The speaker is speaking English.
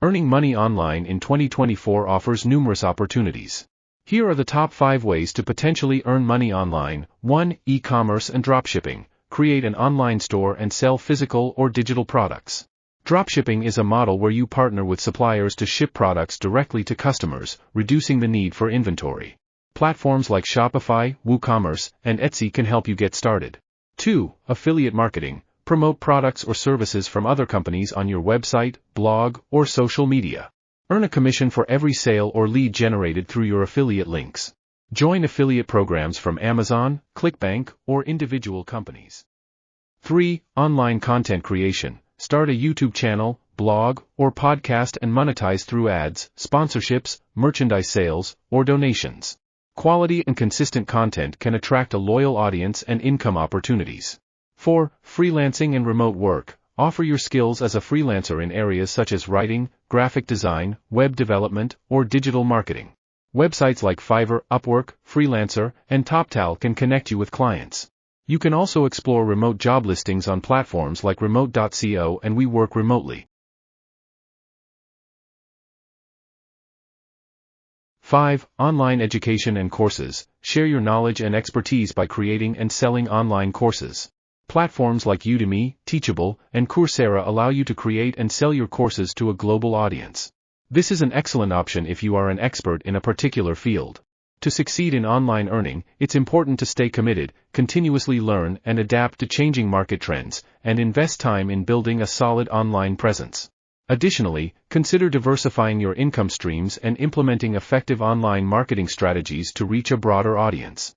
Earning money online in 2024 offers numerous opportunities. Here are the top 5 ways to potentially earn money online. 1. E-commerce and dropshipping. Create an online store and sell physical or digital products. Dropshipping is a model where you partner with suppliers to ship products directly to customers, reducing the need for inventory. Platforms like Shopify, WooCommerce, and Etsy can help you get started. 2. Affiliate marketing. Promote products or services from other companies on your website, blog, or social media. Earn a commission for every sale or lead generated through your affiliate links. Join affiliate programs from Amazon, ClickBank, or individual companies. 3. Online content creation. Start a YouTube channel, blog, or podcast and monetize through ads, sponsorships, merchandise sales, or donations. Quality and consistent content can attract a loyal audience and income opportunities. 4. Freelancing and remote work. Offer your skills as a freelancer in areas such as writing, graphic design, web development, or digital marketing. Websites like Fiverr, Upwork, Freelancer, and TopTal can connect you with clients. You can also explore remote job listings on platforms like remote.co and We Work Remotely. 5. Online education and courses. Share your knowledge and expertise by creating and selling online courses. Platforms like Udemy, Teachable, and Coursera allow you to create and sell your courses to a global audience. This is an excellent option if you are an expert in a particular field. To succeed in online earning, it's important to stay committed, continuously learn and adapt to changing market trends, and invest time in building a solid online presence. Additionally, consider diversifying your income streams and implementing effective online marketing strategies to reach a broader audience.